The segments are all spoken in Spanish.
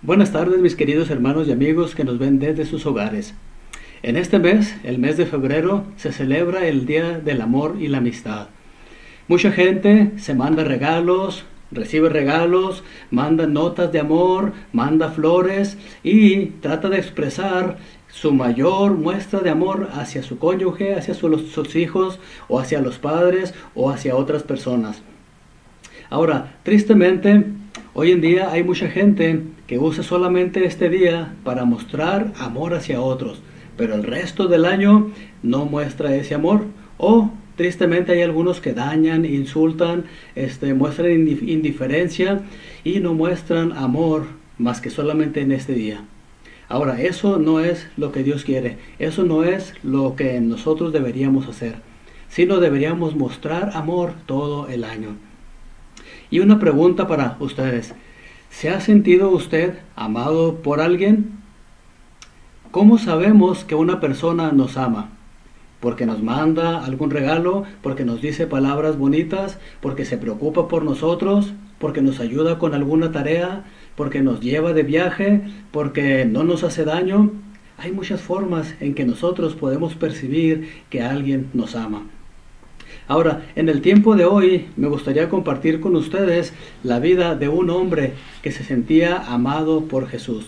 Buenas tardes, mis queridos hermanos y amigos que nos ven desde sus hogares. En este mes, el mes de febrero, se celebra el Día del Amor y la Amistad. Mucha gente se manda regalos, recibe regalos, manda notas de amor, manda flores y trata de expresar su mayor muestra de amor hacia su cónyuge, hacia sus hijos, o hacia los padres, o hacia otras personas. Ahora, tristemente, hoy en día hay mucha gente que usa solamente este día para mostrar amor hacia otros, pero el resto del año no muestra ese amor. O tristemente hay algunos que dañan, insultan, muestran indiferencia y no muestran amor más que solamente en este día. Ahora, eso no es lo que Dios quiere, eso no es lo que nosotros deberíamos hacer, sino deberíamos mostrar amor todo el año. Y una pregunta para ustedes: ¿se ha sentido usted amado por alguien? ¿Cómo sabemos que una persona nos ama? ¿Porque nos manda algún regalo? ¿Porque nos dice palabras bonitas? ¿Porque se preocupa por nosotros? ¿Porque nos ayuda con alguna tarea? ¿Porque nos lleva de viaje? ¿Porque no nos hace daño? Hay muchas formas en que nosotros podemos percibir que alguien nos ama. Ahora, en el tiempo de hoy me gustaría compartir con ustedes la vida de un hombre que se sentía amado por Jesús.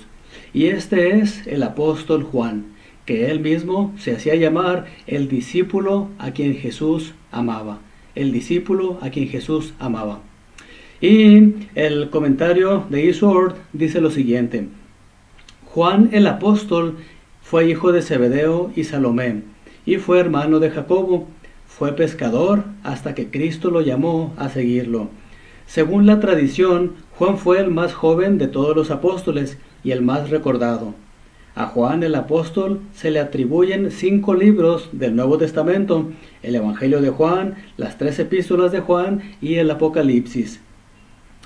Y este es el apóstol Juan, que él mismo se hacía llamar el discípulo a quien Jesús amaba. El discípulo a quien Jesús amaba. Y el comentario de Isword dice lo siguiente: Juan el apóstol fue hijo de Zebedeo y Salomé, y fue hermano de Jacobo. Fue pescador hasta que Cristo lo llamó a seguirlo. Según la tradición, Juan fue el más joven de todos los apóstoles y el más recordado. A Juan el apóstol se le atribuyen 5 libros del Nuevo Testamento: el Evangelio de Juan, las 3 epístolas de Juan y el Apocalipsis.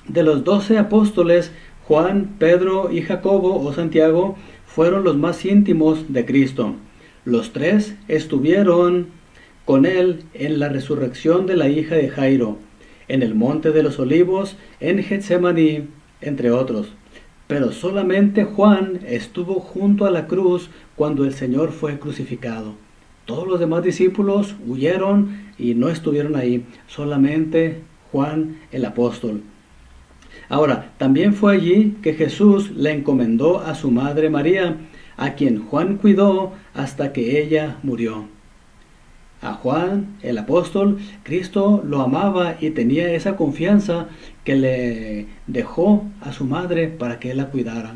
De los 12 apóstoles, Juan, Pedro y Jacobo o Santiago fueron los más íntimos de Cristo. Los 3 estuvieron con él en la resurrección de la hija de Jairo, en el monte de los olivos, en Getsemaní, entre otros. Pero solamente Juan estuvo junto a la cruz cuando el Señor fue crucificado. Todos los demás discípulos huyeron y no estuvieron ahí, solamente Juan el apóstol. Ahora, también fue allí que Jesús le encomendó a su madre María, a quien Juan cuidó hasta que ella murió. A Juan, el apóstol, Cristo lo amaba y tenía esa confianza que le dejó a su madre para que él la cuidara.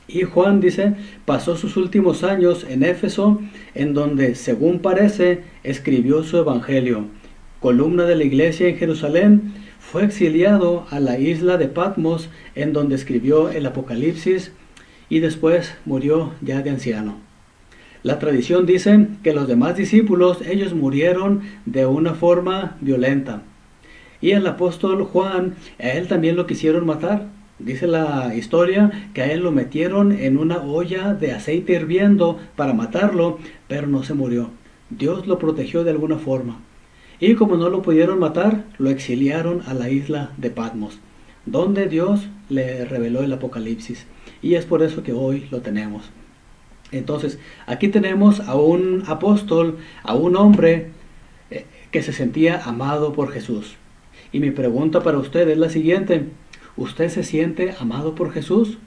Y Juan, dice, pasó sus últimos años en Éfeso, en donde, según parece, escribió su evangelio. Columna de la iglesia en Jerusalén, fue exiliado a la isla de Patmos, en donde escribió el Apocalipsis, y después murió ya de anciano. La tradición dice que los demás discípulos, ellos murieron de una forma violenta. Y el apóstol Juan, a él también lo quisieron matar. Dice la historia que a él lo metieron en una olla de aceite hirviendo para matarlo, pero no se murió. Dios lo protegió de alguna forma. Y como no lo pudieron matar, lo exiliaron a la isla de Patmos, donde Dios le reveló el Apocalipsis. Y es por eso que hoy lo tenemos. Entonces, aquí tenemos a un apóstol, a un hombre que se sentía amado por Jesús. Y mi pregunta para usted es la siguiente: ¿usted se siente amado por Jesús?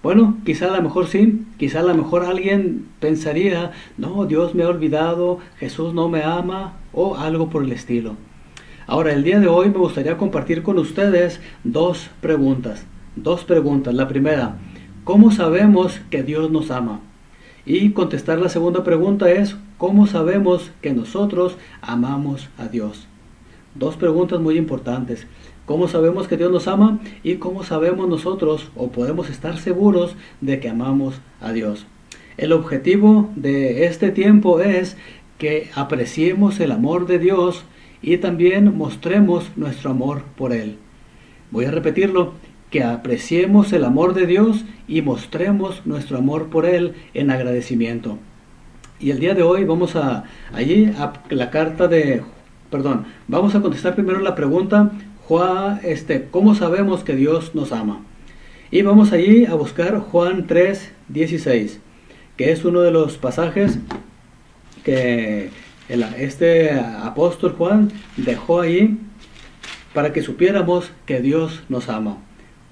Bueno, quizá a lo mejor sí, quizá a lo mejor alguien pensaría: no, Dios me ha olvidado, Jesús no me ama, o algo por el estilo. Ahora, el día de hoy me gustaría compartir con ustedes dos preguntas. La primera: ¿cómo sabemos que Dios nos ama? Y contestar la segunda pregunta es: ¿cómo sabemos que nosotros amamos a Dios? Dos preguntas muy importantes. ¿Cómo sabemos que Dios nos ama? Y ¿cómo sabemos nosotros o podemos estar seguros de que amamos a Dios? El objetivo de este tiempo es que apreciemos el amor de Dios y también mostremos nuestro amor por Él. Voy a repetirlo: que apreciemos el amor de Dios y mostremos nuestro amor por Él en agradecimiento. Y el día de hoy vamos a contestar primero la pregunta: ¿cómo sabemos que Dios nos ama? Y vamos allí a buscar Juan 3:16, que es uno de los pasajes que este apóstol Juan dejó ahí para que supiéramos que Dios nos ama.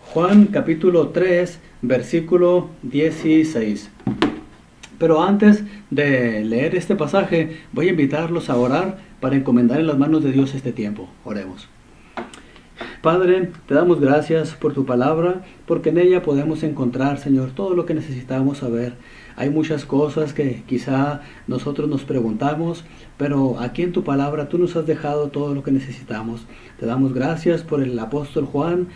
Juan capítulo 3, versículo 16. Pero antes de leer este pasaje, voy a invitarlos a orar para encomendar en las manos de Dios este tiempo. Oremos. Padre, te damos gracias por tu palabra, porque en ella podemos encontrar, Señor, todo lo que necesitamos saber. Hay muchas cosas que quizá nosotros nos preguntamos, pero aquí en tu palabra tú nos has dejado todo lo que necesitamos. Te damos gracias por el apóstol Juan,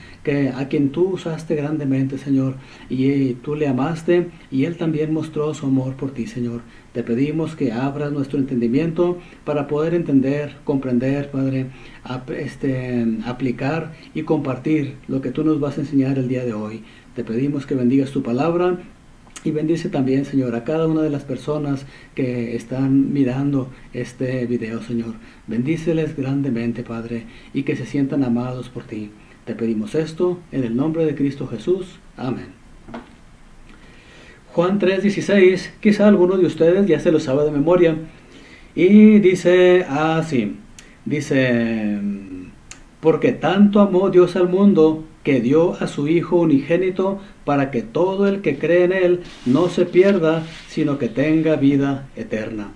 a quien tú usaste grandemente, Señor, y tú le amaste, y él también mostró su amor por ti, Señor. Te pedimos que abras nuestro entendimiento para poder entender, comprender, Padre, aplicar y compartir lo que tú nos vas a enseñar el día de hoy. Te pedimos que bendigas tu palabra y bendice también, Señor, a cada una de las personas que están mirando este video, Señor. Bendíceles grandemente, Padre, y que se sientan amados por ti. Te pedimos esto en el nombre de Cristo Jesús. Amén. Juan 3:16, quizá alguno de ustedes ya se lo sabe de memoria, y dice así, dice, porque tanto amó Dios al mundo que dio a su Hijo unigénito para que todo el que cree en Él no se pierda, sino que tenga vida eterna.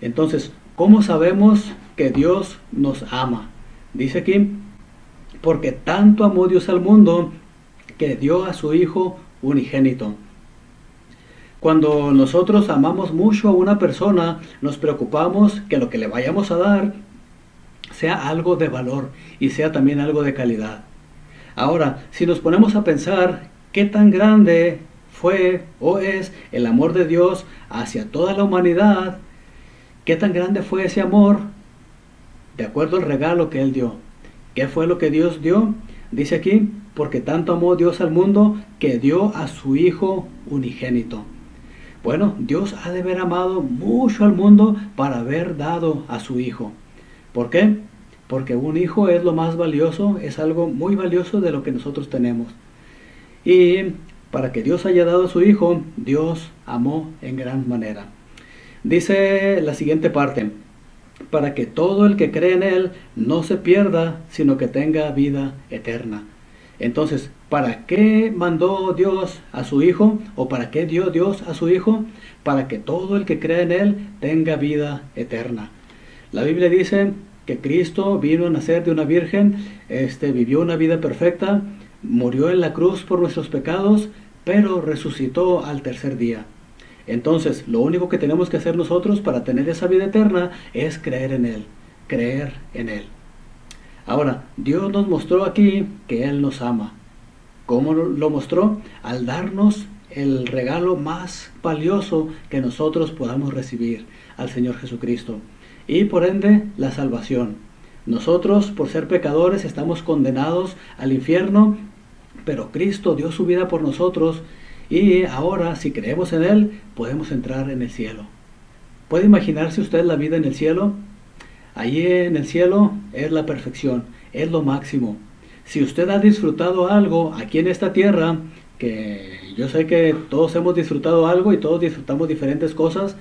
Entonces, ¿cómo sabemos que Dios nos ama? Dice aquí, porque tanto amó Dios al mundo que dio a su Hijo unigénito. Cuando nosotros amamos mucho a una persona, nos preocupamos que lo que le vayamos a dar sea algo de valor y sea también algo de calidad. Ahora, si nos ponemos a pensar qué tan grande fue o es el amor de Dios hacia toda la humanidad, qué tan grande fue ese amor, de acuerdo al regalo que Él dio. ¿Qué fue lo que Dios dio? Dice aquí, porque tanto amó Dios al mundo que dio a su Hijo unigénito. Bueno, Dios ha de haber amado mucho al mundo para haber dado a su Hijo. ¿Por qué? Porque un hijo es lo más valioso, es algo muy valioso de lo que nosotros tenemos. Y para que Dios haya dado a su Hijo, Dios amó en gran manera. Dice la siguiente parte, para que todo el que cree en Él no se pierda, sino que tenga vida eterna. Entonces, ¿para qué mandó Dios a su Hijo? ¿O para qué dio Dios a su Hijo? Para que todo el que cree en Él tenga vida eterna. La Biblia dice que Cristo vino a nacer de una virgen, vivió una vida perfecta, murió en la cruz por nuestros pecados, pero resucitó al tercer día. Entonces, lo único que tenemos que hacer nosotros para tener esa vida eterna es creer en Él, creer en Él. Ahora, Dios nos mostró aquí que Él nos ama. ¿Cómo lo mostró? Al darnos el regalo más valioso que nosotros podamos recibir, al Señor Jesucristo. Y por ende, la salvación. Nosotros, por ser pecadores, estamos condenados al infierno, pero Cristo dio su vida por nosotros y ahora, si creemos en Él, podemos entrar en el cielo. ¿Puede imaginarse usted la vida en el cielo? Allí en el cielo es la perfección, es lo máximo. Si usted ha disfrutado algo aquí en esta tierra, que yo sé que todos hemos disfrutado algo y todos disfrutamos diferentes cosas.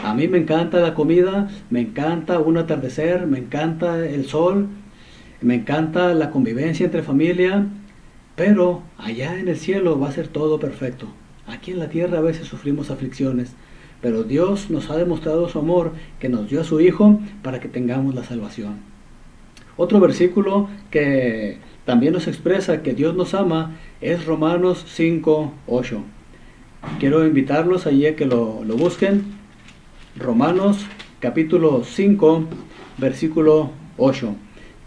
A mí me encanta la comida, me encanta un atardecer, me encanta el sol, me encanta la convivencia entre familia, pero allá en el cielo va a ser todo perfecto. Aquí en la tierra a veces sufrimos aflicciones, pero Dios nos ha demostrado su amor, que nos dio a su Hijo para que tengamos la salvación. Otro versículo que también nos expresa que Dios nos ama es Romanos 5:8. Quiero invitarlos allí a que lo busquen. Romanos capítulo 5, versículo 8.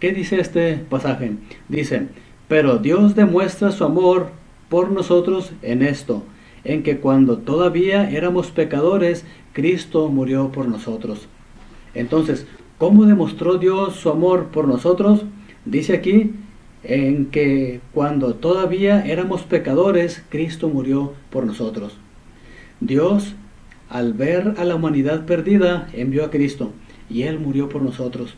¿Qué dice este pasaje? Dice, pero Dios demuestra su amor por nosotros en esto, en que cuando todavía éramos pecadores, Cristo murió por nosotros. Entonces, ¿cómo demostró Dios su amor por nosotros? Dice aquí, en que cuando todavía éramos pecadores, Cristo murió por nosotros. Dios, al ver a la humanidad perdida, envió a Cristo y Él murió por nosotros.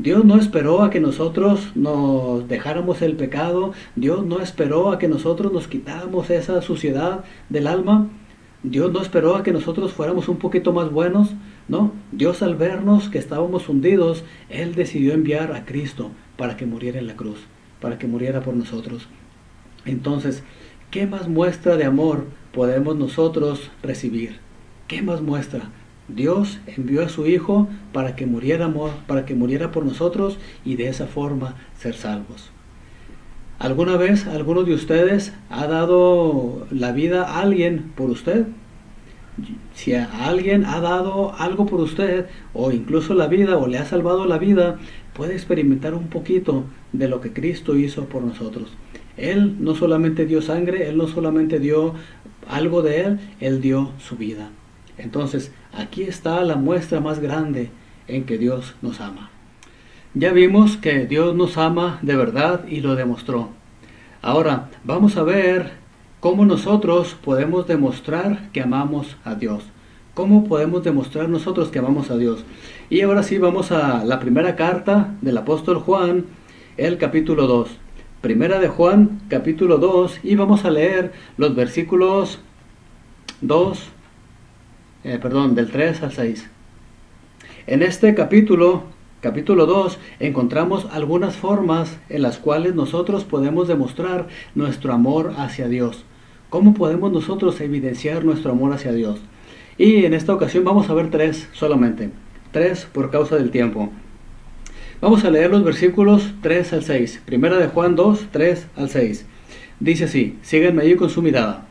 Dios no esperó a que nosotros nos dejáramos el pecado. Dios no esperó a que nosotros nos quitáramos esa suciedad del alma. Dios no esperó a que nosotros fuéramos un poquito más buenos. No, Dios al vernos que estábamos hundidos, Él decidió enviar a Cristo para que muriera en la cruz, para que muriera por nosotros. Entonces, ¿qué más muestra de amor podemos nosotros recibir? ¿Qué más muestra? Dios envió a su Hijo para que muriera por nosotros y de esa forma ser salvos. ¿Alguna vez alguno de ustedes ha dado la vida a alguien por usted? Si a alguien ha dado algo por usted, o incluso la vida, o le ha salvado la vida, puede experimentar un poquito de lo que Cristo hizo por nosotros. Él no solamente dio sangre, Él no solamente dio algo de Él dio su vida. Entonces, aquí está la muestra más grande en que Dios nos ama. Ya vimos que Dios nos ama de verdad y lo demostró. Ahora, vamos a ver cómo nosotros podemos demostrar que amamos a Dios. ¿Cómo podemos demostrar nosotros que amamos a Dios? Y ahora sí, vamos a la primera carta del apóstol Juan, el capítulo 2. Primera de Juan, capítulo 2, y vamos a leer los versículos del 3 al 6. En este capítulo 2, encontramos algunas formas en las cuales nosotros podemos demostrar nuestro amor hacia Dios. ¿Cómo podemos nosotros evidenciar nuestro amor hacia Dios? Y en esta ocasión vamos a ver 3 solamente. 3 por causa del tiempo. Vamos a leer los versículos 3 al 6. Primera de Juan 2, 3 al 6. Dice así, síganme ahí con su mirada.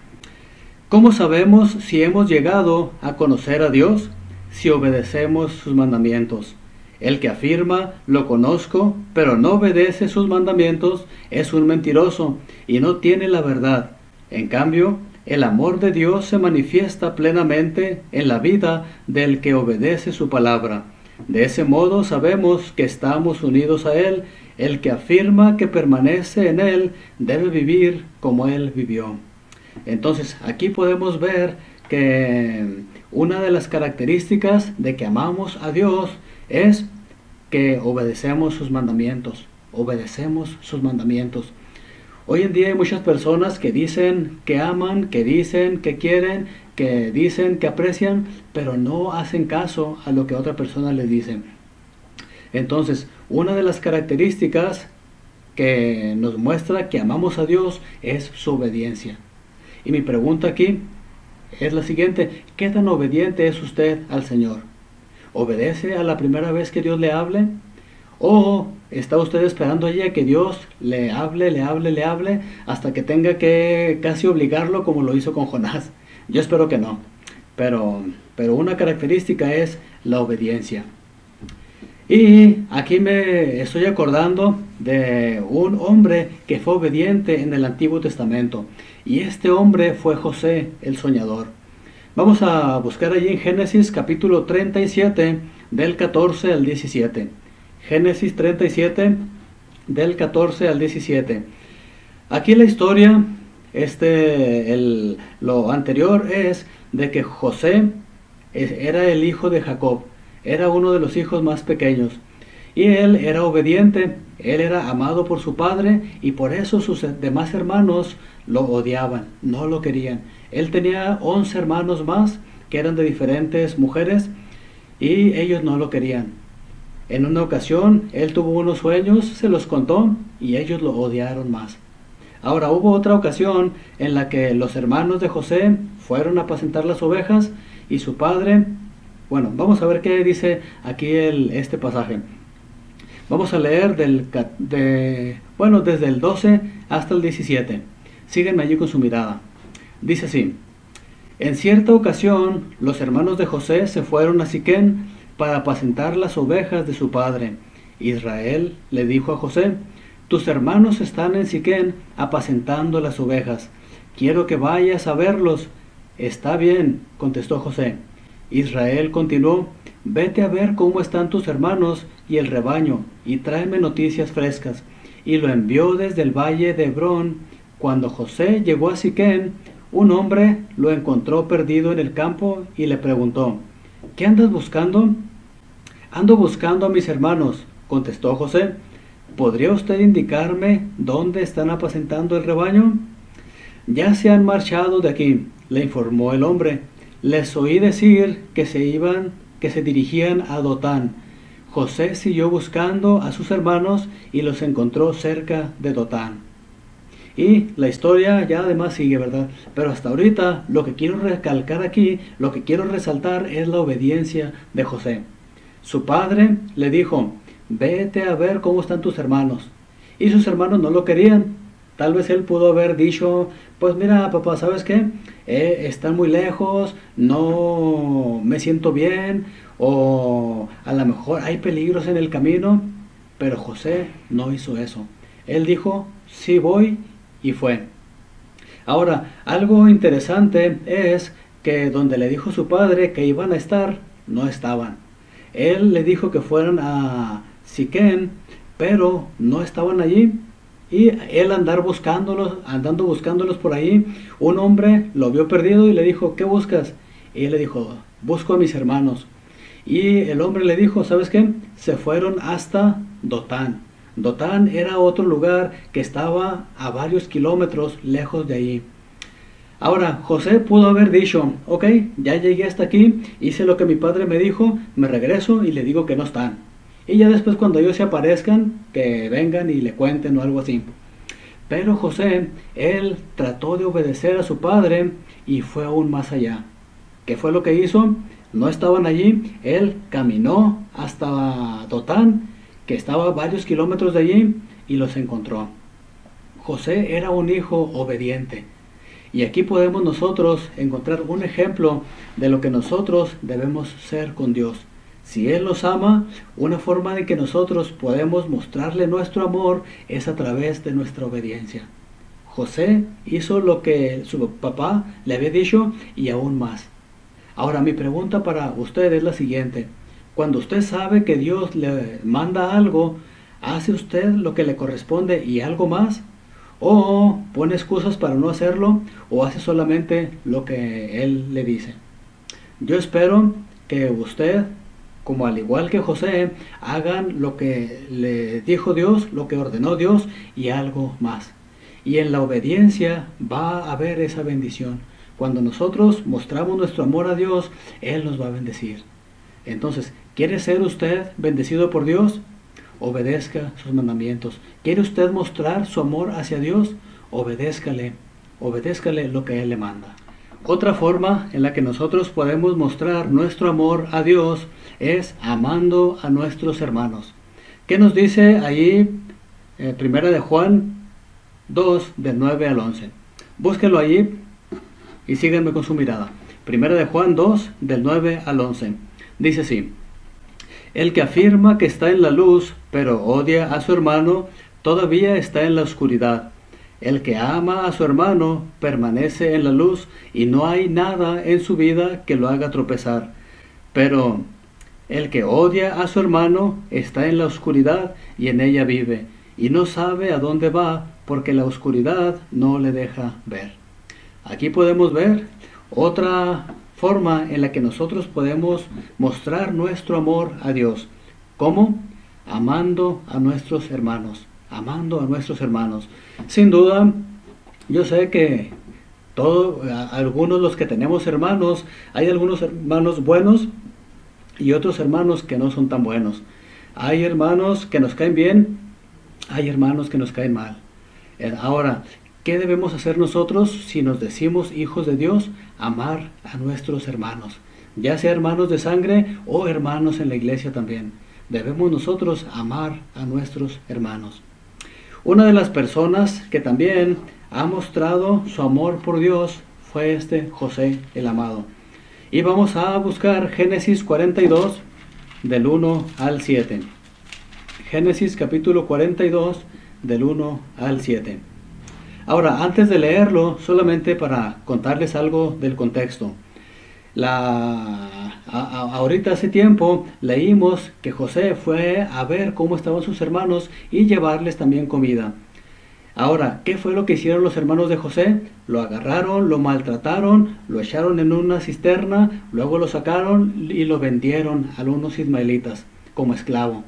¿Cómo sabemos si hemos llegado a conocer a Dios? Si obedecemos sus mandamientos. El que afirma, lo conozco, pero no obedece sus mandamientos, es un mentiroso y no tiene la verdad. En cambio, el amor de Dios se manifiesta plenamente en la vida del que obedece su palabra. De ese modo sabemos que estamos unidos a Él. El que afirma que permanece en Él debe vivir como Él vivió. Entonces, aquí podemos ver que una de las características de que amamos a Dios es que obedecemos sus mandamientos. Obedecemos sus mandamientos. Hoy en día hay muchas personas que dicen que aman, que dicen que quieren, que dicen que aprecian, pero no hacen caso a lo que otra persona les dice. Entonces, una de las características que nos muestra que amamos a Dios es su obediencia. Y mi pregunta aquí es la siguiente: ¿qué tan obediente es usted al Señor? ¿Obedece a la primera vez que Dios le hable? ¿O está usted esperando allí a que Dios le hable hasta que tenga que casi obligarlo como lo hizo con Jonás? Yo espero que no. Pero una característica es la obediencia. Y aquí me estoy acordando de un hombre que fue obediente en el Antiguo Testamento. Y este hombre fue José, el soñador. Vamos a buscar allí en Génesis capítulo 37, del 14 al 17. Génesis 37, del 14 al 17. Aquí la historia, lo anterior es de que José era el hijo de Jacob. Era uno de los hijos más pequeños. Y él era obediente, él era amado por su padre y por eso sus demás hermanos lo odiaban, no lo querían. Él tenía 11 hermanos más que eran de diferentes mujeres y ellos no lo querían. En una ocasión él tuvo unos sueños, se los contó y ellos lo odiaron más. Ahora hubo otra ocasión en la que los hermanos de José fueron a apacentar las ovejas y su padre, bueno, vamos a ver qué dice aquí este pasaje. Vamos a leer desde el 12 hasta el 17. Síguenme allí con su mirada. Dice así: en cierta ocasión, los hermanos de José se fueron a Siquén para apacentar las ovejas de su padre. Israel le dijo a José: tus hermanos están en Siquén apacentando las ovejas. Quiero que vayas a verlos. Está bien, contestó José. Israel continuó: vete a ver cómo están tus hermanos y el rebaño, y tráeme noticias frescas. Y lo envió desde el valle de Hebrón. Cuando José llegó a Siquén, un hombre lo encontró perdido en el campo y le preguntó: ¿qué andas buscando? Ando buscando a mis hermanos, contestó José, ¿podría usted indicarme dónde están apacentando el rebaño? Ya se han marchado de aquí, le informó el hombre. Les oí decir que se dirigían a Dotán. José siguió buscando a sus hermanos y los encontró cerca de Dotán. Y la historia ya además sigue, ¿verdad? Pero hasta ahorita lo que quiero recalcar aquí, lo que quiero resaltar es la obediencia de José. Su padre le dijo, vete a ver cómo están tus hermanos. Y sus hermanos no lo querían. Tal vez él pudo haber dicho, pues mira papá, ¿sabes qué? Están muy lejos, no me siento bien, o a lo mejor hay peligros en el camino. Pero José no hizo eso. Él dijo, sí voy, y fue. Ahora, algo interesante es que donde le dijo su padre que iban a estar, no estaban. Él le dijo que fueran a Siquén, pero no estaban allí. Y él andando buscándolos por ahí, un hombre lo vio perdido y le dijo, ¿qué buscas? Y él le dijo, busco a mis hermanos. Y el hombre le dijo, ¿sabes qué? Se fueron hasta Dotán. Dotán era otro lugar que estaba a varios kilómetros lejos de ahí. Ahora, José pudo haber dicho, ok, ya llegué hasta aquí, hice lo que mi padre me dijo, me regreso y le digo que no están. Y ya después cuando ellos se aparezcan, que vengan y le cuenten o algo así. Pero José, él trató de obedecer a su padre y fue aún más allá. ¿Qué fue lo que hizo? No estaban allí, él caminó hasta Dotán, que estaba a varios kilómetros de allí, y los encontró. José era un hijo obediente. Y aquí podemos nosotros encontrar un ejemplo de lo que nosotros debemos ser con Dios. Si Él nos ama, una forma de que nosotros podemos mostrarle nuestro amor es a través de nuestra obediencia. José hizo lo que su papá le había dicho y aún más. Ahora mi pregunta para usted es la siguiente. Cuando usted sabe que Dios le manda algo, ¿hace usted lo que le corresponde y algo más? ¿O pone excusas para no hacerlo? ¿O hace solamente lo que Él le dice? Yo espero que usted, como al igual que José, hagan lo que le dijo Dios, lo que ordenó Dios y algo más. Y en la obediencia va a haber esa bendición. Cuando nosotros mostramos nuestro amor a Dios, Él nos va a bendecir. Entonces, ¿quiere ser usted bendecido por Dios? Obedezca sus mandamientos. ¿Quiere usted mostrar su amor hacia Dios? Obedézcale lo que Él le manda. Otra forma en la que nosotros podemos mostrar nuestro amor a Dios es amando a nuestros hermanos. ¿Qué nos dice ahí? Primera de Juan 2, del 9 al 11. Búsquenlo allí y síganme con su mirada. Primera de Juan 2, del 9 al 11. Dice así: el que afirma que está en la luz, pero odia a su hermano, todavía está en la oscuridad. El que ama a su hermano permanece en la luz, y no hay nada en su vida que lo haga tropezar. Pero el que odia a su hermano está en la oscuridad y en ella vive, y no sabe a dónde va, porque la oscuridad no le deja ver. Aquí podemos ver otra forma en la que nosotros podemos mostrar nuestro amor a Dios. ¿Cómo? Amando a nuestros hermanos. Amando a nuestros hermanos. Sin duda, yo sé que algunos los que tenemos hermanos, hay algunos hermanos buenos y otros hermanos que no son tan buenos. Hay hermanos que nos caen bien, hay hermanos que nos caen mal. Ahora, ¿qué debemos hacer nosotros si nos decimos hijos de Dios? Amar a nuestros hermanos, ya sea hermanos de sangre o hermanos en la iglesia también. Debemos nosotros amar a nuestros hermanos. Una de las personas que también ha mostrado su amor por Dios fue José el amado. Y vamos a buscar Génesis 42 del 1 al 7. Génesis capítulo 42 del 1 al 7. Ahora, antes de leerlo, solamente para contarles algo del contexto. Ahorita hace tiempo leímos que José fue a ver cómo estaban sus hermanos y llevarles también comida. Ahora, ¿qué fue lo que hicieron los hermanos de José? Lo agarraron, lo maltrataron, lo echaron en una cisterna, luego lo sacaron y lo vendieron a unos ismaelitas como esclavo.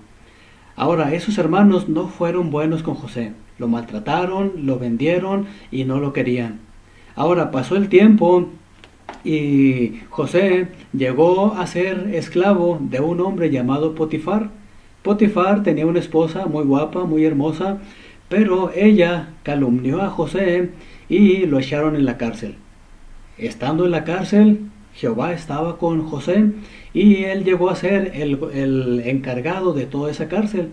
Ahora, esos hermanos no fueron buenos con José. Lo maltrataron, lo vendieron y no lo querían. Ahora pasó el tiempo y José llegó a ser esclavo de un hombre llamado Potifar. Potifar tenía una esposa muy guapa, muy hermosa, pero ella calumnió a José y lo echaron en la cárcel. Estando en la cárcel, Jehová estaba con José y él llegó a ser el encargado de toda esa cárcel.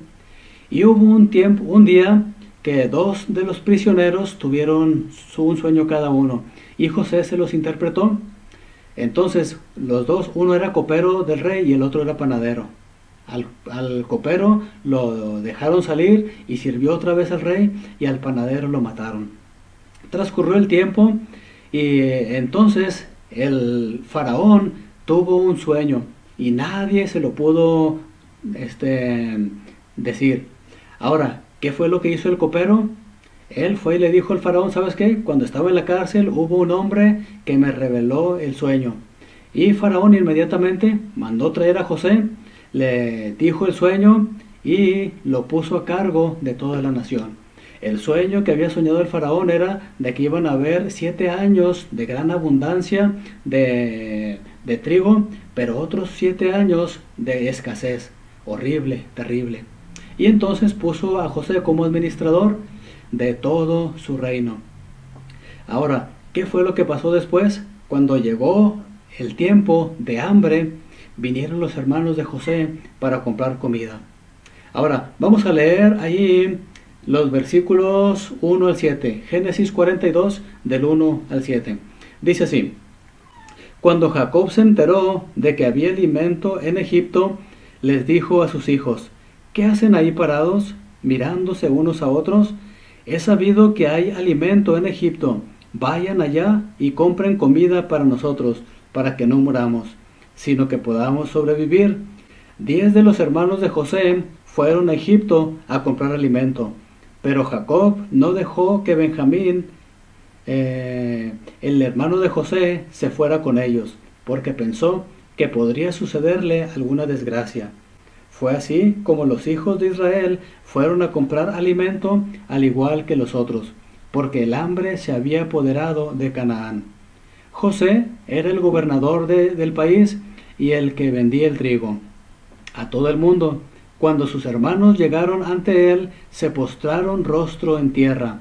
Y hubo un día que dos de los prisioneros tuvieron un sueño cada uno y José se los interpretó. Entonces los dos, uno era copero del rey y el otro era panadero. Al copero lo dejaron salir y sirvió otra vez al rey, y al panadero lo mataron. Transcurrió el tiempo y entonces el faraón tuvo un sueño y nadie se lo pudo decir. Ahora, ¿qué fue lo que hizo el copero? Él fue y le dijo al faraón: ¿sabes qué? Cuando estaba en la cárcel hubo un hombre que me reveló el sueño. Y faraón inmediatamente mandó traer a José, le dijo el sueño y lo puso a cargo de toda la nación. El sueño que había soñado el faraón era de que iban a haber 7 años de gran abundancia de trigo, pero otros 7 años de escasez, horrible, terrible. Y entonces puso a José como administrador de todo su reino. Ahora, ¿qué fue lo que pasó después? Cuando llegó el tiempo de hambre, vinieron los hermanos de José para comprar comida. Ahora, vamos a leer ahí los versículos 1 al 7, Génesis 42, del 1 al 7. Dice así: Cuando Jacob se enteró de que había alimento en Egipto, les dijo a sus hijos: ¿qué hacen ahí parados, mirándose unos a otros? He sabido que hay alimento en Egipto. Vayan allá y compren comida para nosotros, para que no muramos, sino que podamos sobrevivir. 10 de los hermanos de José fueron a Egipto a comprar alimento, pero Jacob no dejó que Benjamín, el hermano de José, se fuera con ellos, porque pensó que podría sucederle alguna desgracia. Fue así como los hijos de Israel fueron a comprar alimento, al igual que los otros, porque el hambre se había apoderado de Canaán. José era el gobernador del país y el que vendía el trigo a todo el mundo. Cuando sus hermanos llegaron ante él, se postraron rostro en tierra.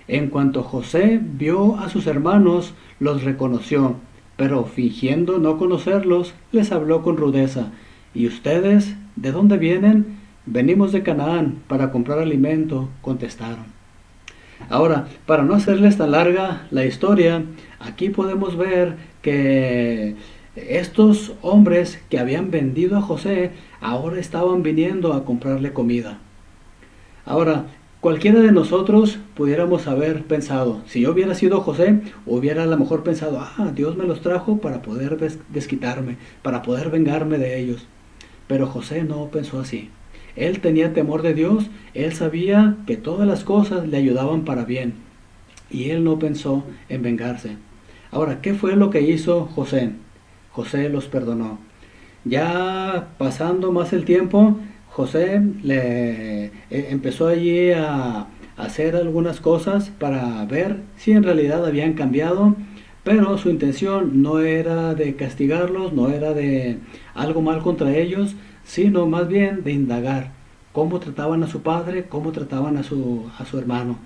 En cuanto José vio a sus hermanos, los reconoció, pero fingiendo no conocerlos, les habló con rudeza. ¿Y ustedes de dónde vienen? Venimos de Canaán para comprar alimento, contestaron. Ahora, para no hacerles tan larga la historia, aquí podemos ver que estos hombres que habían vendido a José ahora estaban viniendo a comprarle comida. Ahora, cualquiera de nosotros pudiéramos haber pensado, si yo hubiera sido José, hubiera a lo mejor pensado: Dios me los trajo para poder desquitarme, para poder vengarme de ellos. Pero José no pensó así. Él tenía temor de Dios, él sabía que todas las cosas le ayudaban para bien, y él no pensó en vengarse. Ahora, ¿qué fue lo que hizo José? José los perdonó. Ya pasando más el tiempo, José empezó allí a hacer algunas cosas para ver si en realidad habían cambiado, pero su intención no era de castigarlos, no era de algo mal contra ellos, sino más bien de indagar cómo trataban a su padre, cómo trataban a su hermano.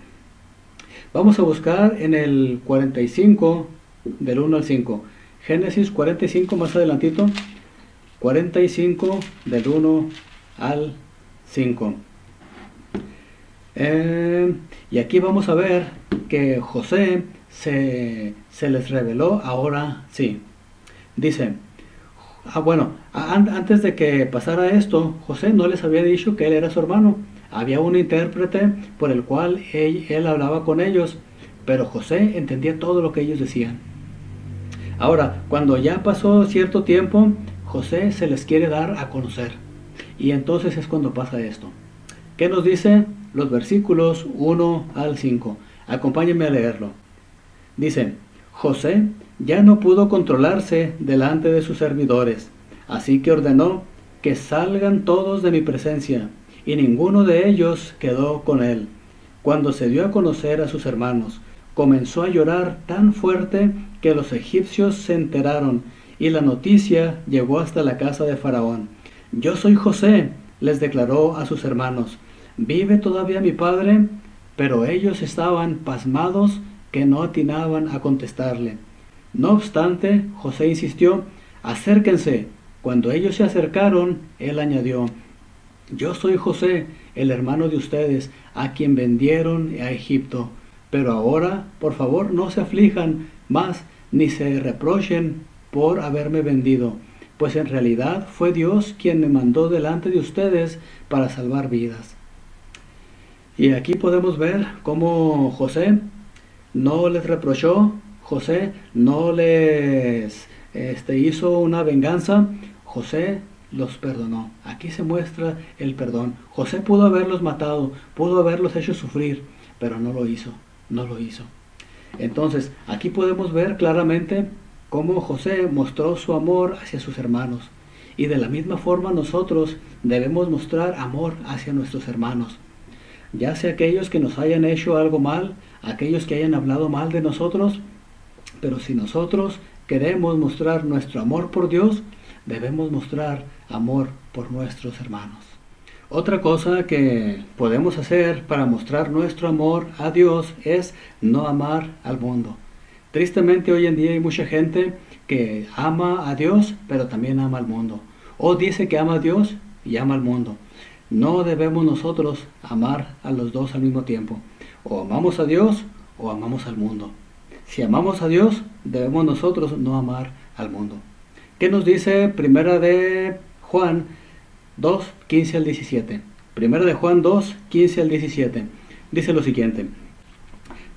Vamos a buscar en el 45, del 1 al 5. Génesis 45, más adelantito. 45, del 1 al 5. Y aquí vamos a ver que José se les reveló ahora sí. Dice, antes de que pasara esto, José no les había dicho que él era su hermano. Había un intérprete por el cual él hablaba con ellos, pero José entendía todo lo que ellos decían. Ahora, cuando ya pasó cierto tiempo, José se les quiere dar a conocer. Y entonces es cuando pasa esto. ¿Qué nos dice? Los versículos 1 al 5. Acompáñenme a leerlo. Dice, José ya no pudo controlarse delante de sus servidores, así que ordenó que salgan todos de mi presencia, y ninguno de ellos quedó con él. Cuando se dio a conocer a sus hermanos, comenzó a llorar tan fuerte que los egipcios se enteraron, y la noticia llegó hasta la casa de Faraón. «Yo soy José», les declaró a sus hermanos. «¿Vive todavía mi padre?». Pero ellos estaban pasmados que no atinaban a contestarle. No obstante, José insistió: «Acérquense». Cuando ellos se acercaron, él añadió: «Yo soy José, el hermano de ustedes, a quien vendieron a Egipto. Pero ahora, por favor, no se aflijan más, ni se reprochen por haberme vendido, pues en realidad fue Dios quien me mandó delante de ustedes para salvar vidas». Y aquí podemos ver cómo José no les reprochó, José no les hizo una venganza, José los perdonó. Aquí se muestra el perdón. José pudo haberlos matado, pudo haberlos hecho sufrir, pero no lo hizo, no lo hizo. Entonces, aquí podemos ver claramente cómo José mostró su amor hacia sus hermanos. Y de la misma forma nosotros debemos mostrar amor hacia nuestros hermanos. Ya sea aquellos que nos hayan hecho algo mal, aquellos que hayan hablado mal de nosotros, pero si nosotros queremos mostrar nuestro amor por Dios, debemos mostrar amor por nuestros hermanos. Otra cosa que podemos hacer para mostrar nuestro amor a Dios es no amar al mundo. Tristemente hoy en día hay mucha gente que ama a Dios, pero también ama al mundo. O dice que ama a Dios y ama al mundo. No debemos nosotros amar a los dos al mismo tiempo. O amamos a Dios o amamos al mundo. Si amamos a Dios, debemos nosotros no amar al mundo. ¿Qué nos dice Primera de Juan 2, 15 al 17? Primera de Juan 2, 15 al 17. Dice lo siguiente.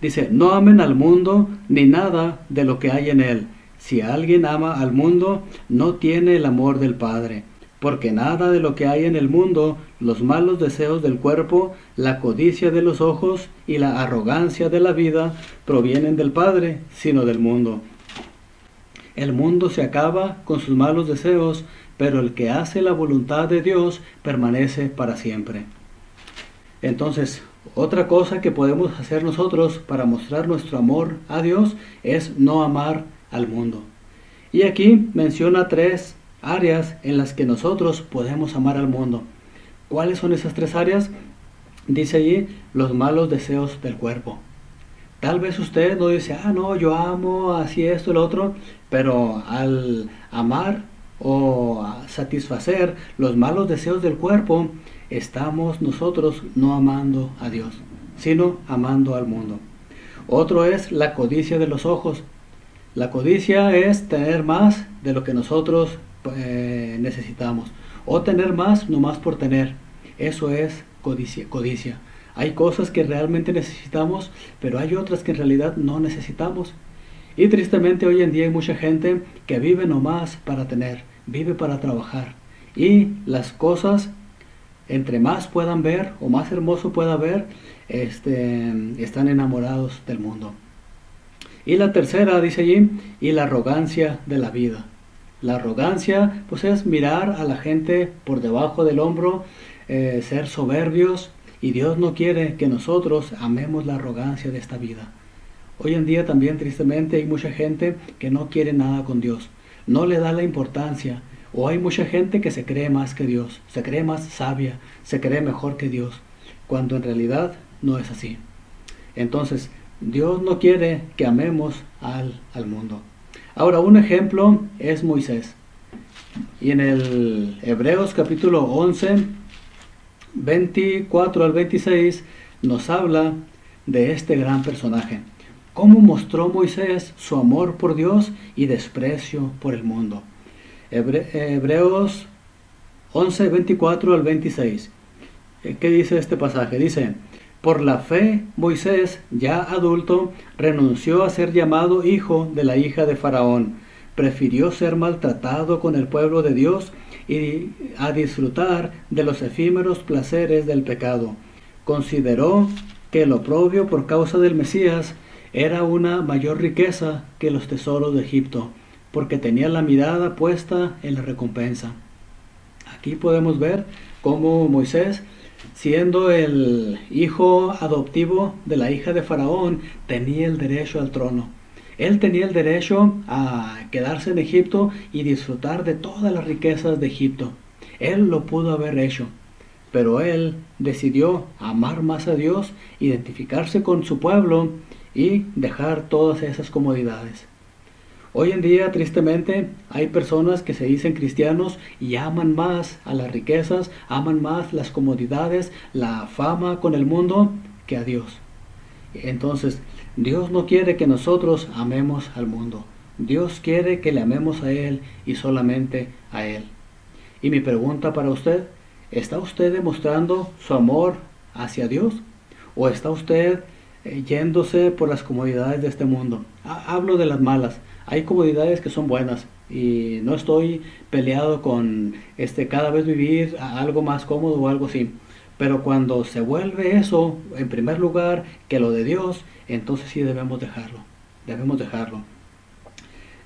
Dice: «No amen al mundo ni nada de lo que hay en él. Si alguien ama al mundo, no tiene el amor del Padre. Porque nada de lo que hay en el mundo, los malos deseos del cuerpo, la codicia de los ojos y la arrogancia de la vida, provienen del Padre, sino del mundo. El mundo se acaba con sus malos deseos, pero el que hace la voluntad de Dios permanece para siempre». Entonces, otra cosa que podemos hacer nosotros para mostrar nuestro amor a Dios es no amar al mundo. Y aquí menciona 3 áreas en las que nosotros podemos amar al mundo. ¿Cuáles son esas 3 áreas? Dice allí: los malos deseos del cuerpo. Tal vez usted no dice: no, yo amo así esto, lo otro, pero al amar o satisfacer los malos deseos del cuerpo, estamos nosotros no amando a Dios, sino amando al mundo. Otro es la codicia de los ojos. La codicia es tener más de lo que nosotros necesitamos, o tener más nomás por tener. Eso es codicia. Hay cosas que realmente necesitamos, pero hay otras que en realidad no necesitamos. Y tristemente hoy en día hay mucha gente que vive nomás para tener, vive para trabajar. Y las cosas, entre más puedan ver o más hermoso pueda ver, están enamorados del mundo. Y la tercera dice allí: y la arrogancia de la vida. La arrogancia pues es mirar a la gente por debajo del hombro, ser soberbios, y Dios no quiere que nosotros amemos la arrogancia de esta vida. Hoy en día también tristemente hay mucha gente que no quiere nada con Dios, no le da la importancia, o hay mucha gente que se cree más que Dios, se cree más sabia, se cree mejor que Dios, cuando en realidad no es así. Entonces, Dios no quiere que amemos al mundo. Ahora, un ejemplo es Moisés. Y en el Hebreos capítulo 11, 24 al 26, nos habla de este gran personaje. Cómo mostró Moisés su amor por Dios y desprecio por el mundo. Hebreos 11, 24 al 26. ¿Qué dice este pasaje? Dice: «Por la fe, Moisés, ya adulto, renunció a ser llamado hijo de la hija de Faraón. Prefirió ser maltratado con el pueblo de Dios y a disfrutar de los efímeros placeres del pecado. Consideró que el oprobio por causa del Mesías era una mayor riqueza que los tesoros de Egipto, porque tenía la mirada puesta en la recompensa». Aquí podemos ver cómo Moisés siendo el hijo adoptivo de la hija de Faraón, tenía el derecho al trono. Él tenía el derecho a quedarse en Egipto y disfrutar de todas las riquezas de Egipto. Él lo pudo haber hecho, pero él decidió amar más a Dios, identificarse con su pueblo y dejar todas esas comodidades. Hoy en día, tristemente, hay personas que se dicen cristianos y aman más a las riquezas, aman más las comodidades, la fama con el mundo que a Dios. Entonces, Dios no quiere que nosotros amemos al mundo. Dios quiere que le amemos a Él y solamente a Él. Y mi pregunta para usted, ¿está usted demostrando su amor hacia Dios? ¿O está usted yéndose por las comodidades de este mundo? Hablo de las malas. Hay comodidades que son buenas y no estoy peleado con cada vez vivir algo más cómodo o algo así. Pero cuando se vuelve eso, en primer lugar, que lo de Dios, entonces sí debemos dejarlo. Debemos dejarlo.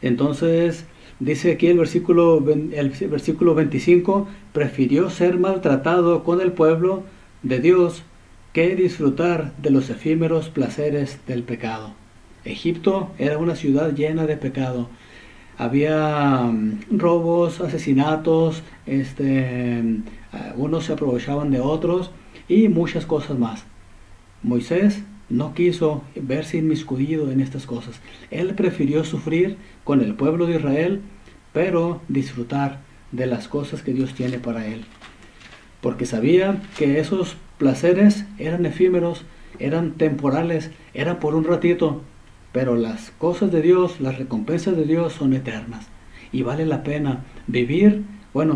Entonces, dice aquí el versículo 25, prefirió ser maltratado con el pueblo de Dios que disfrutar de los efímeros placeres del pecado. Egipto era una ciudad llena de pecado. Había robos, asesinatos, unos se aprovechaban de otros y muchas cosas más. Moisés no quiso verse inmiscuido en estas cosas. Él prefirió sufrir con el pueblo de Israel, pero disfrutar de las cosas que Dios tiene para él. Porque sabía que esos placeres eran efímeros, eran temporales, eran por un ratito, pero las cosas de Dios, las recompensas de Dios son eternas. Y vale la pena vivir,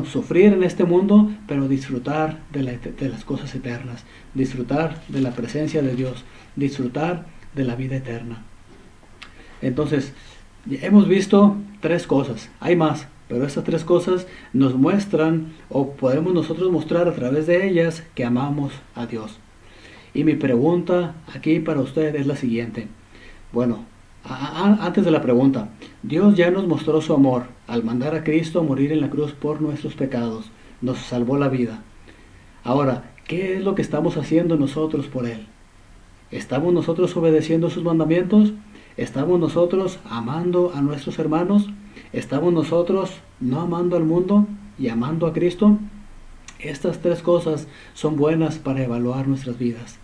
sufrir en este mundo, pero disfrutar de las cosas eternas, disfrutar de la presencia de Dios, disfrutar de la vida eterna. Entonces, hemos visto 3 cosas, hay más, pero estas 3 cosas nos muestran, o podemos nosotros mostrar a través de ellas, que amamos a Dios. Y mi pregunta aquí para usted es la siguiente. Antes de la pregunta, Dios ya nos mostró su amor al mandar a Cristo a morir en la cruz por nuestros pecados, nos salvó la vida. Ahora, ¿qué es lo que estamos haciendo nosotros por Él? ¿Estamos nosotros obedeciendo sus mandamientos? ¿Estamos nosotros amando a nuestros hermanos? ¿Estamos nosotros no amando al mundo y amando a Cristo? Estas 3 cosas son buenas para evaluar nuestras vidas.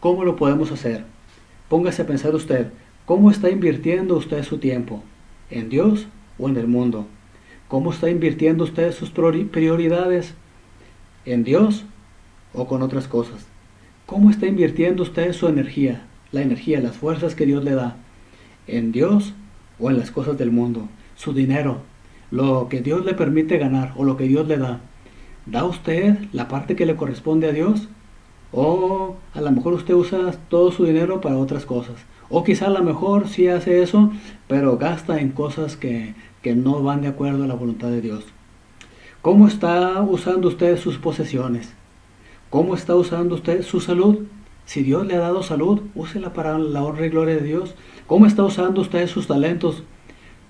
¿Cómo lo podemos hacer? Póngase a pensar usted, ¿cómo está invirtiendo usted su tiempo? ¿En Dios o en el mundo? ¿Cómo está invirtiendo usted sus prioridades? ¿En Dios o con otras cosas? ¿Cómo está invirtiendo usted su energía? La energía, las fuerzas que Dios le da. ¿En Dios o en las cosas del mundo? Su dinero, lo que Dios le permite ganar o lo que Dios le da. ¿Da usted la parte que le corresponde a Dios? O a lo mejor usted usa todo su dinero para otras cosas. O quizá a lo mejor sí hace eso, pero gasta en cosas que no van de acuerdo a la voluntad de Dios. ¿Cómo está usando usted sus posesiones? ¿Cómo está usando usted su salud? Si Dios le ha dado salud, úsela para la honra y gloria de Dios. ¿Cómo está usando usted sus talentos?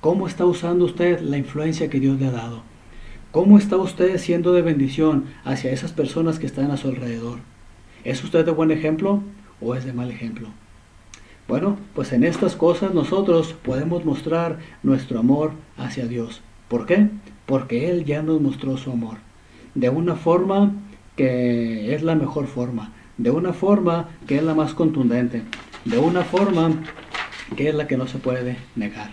¿Cómo está usando usted la influencia que Dios le ha dado? ¿Cómo está usted siendo de bendición hacia esas personas que están a su alrededor? ¿Es usted de buen ejemplo o es de mal ejemplo? Pues en estas cosas nosotros podemos mostrar nuestro amor hacia Dios. ¿Por qué? Porque Él ya nos mostró su amor. De una forma que es la mejor forma. De una forma que es la más contundente. De una forma que es la que no se puede negar.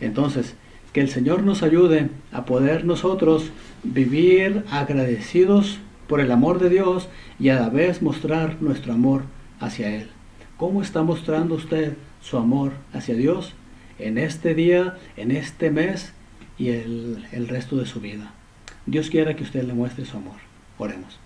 Entonces, que el Señor nos ayude a poder nosotros vivir agradecidos por el amor de Dios y a la vez mostrar nuestro amor hacia Él. ¿Cómo está mostrando usted su amor hacia Dios en este día, en este mes y el resto de su vida? Dios quiera que usted le muestre su amor. Oremos.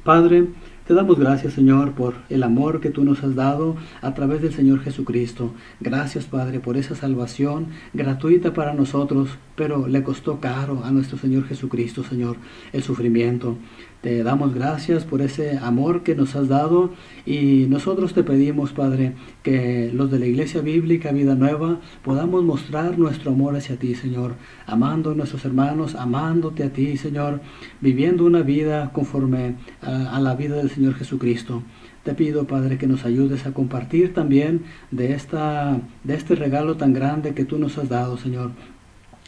Padre, te damos gracias, Señor, por el amor que tú nos has dado a través del Señor Jesucristo. Gracias, Padre, por esa salvación gratuita para nosotros, pero le costó caro a nuestro Señor Jesucristo, Señor, el sufrimiento. Te damos gracias por ese amor que nos has dado y nosotros te pedimos, Padre, que los de la Iglesia Bíblica Vida Nueva podamos mostrar nuestro amor hacia ti, Señor, amando a nuestros hermanos, amándote a ti, Señor, viviendo una vida conforme a la vida del Señor Jesucristo. Te pido, Padre, que nos ayudes a compartir también de este regalo tan grande que tú nos has dado, Señor,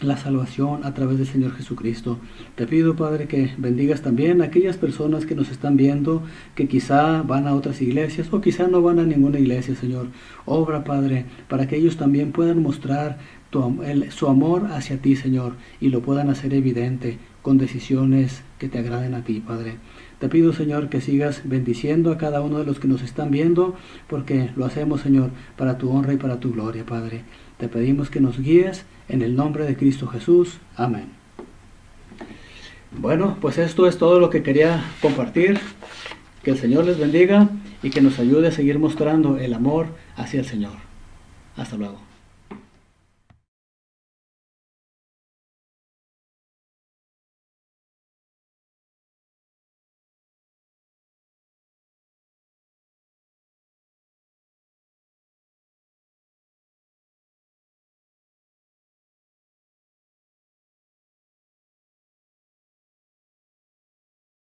la salvación a través del Señor Jesucristo. Te pido, Padre, que bendigas también a aquellas personas que nos están viendo, que quizá van a otras iglesias o quizá no van a ninguna iglesia, Señor. Obra, Padre, para que ellos también puedan mostrar su amor hacia ti, Señor, y lo puedan hacer evidente con decisiones que te agraden a ti, Padre. Te pido, Señor, que sigas bendiciendo a cada uno de los que nos están viendo, porque lo hacemos, Señor, para tu honra y para tu gloria, Padre. Te pedimos que nos guíes en el nombre de Cristo Jesús. Amén. Bueno, pues esto es todo lo que quería compartir. Que el Señor les bendiga y que nos ayude a seguir mostrando el amor hacia el Señor. Hasta luego.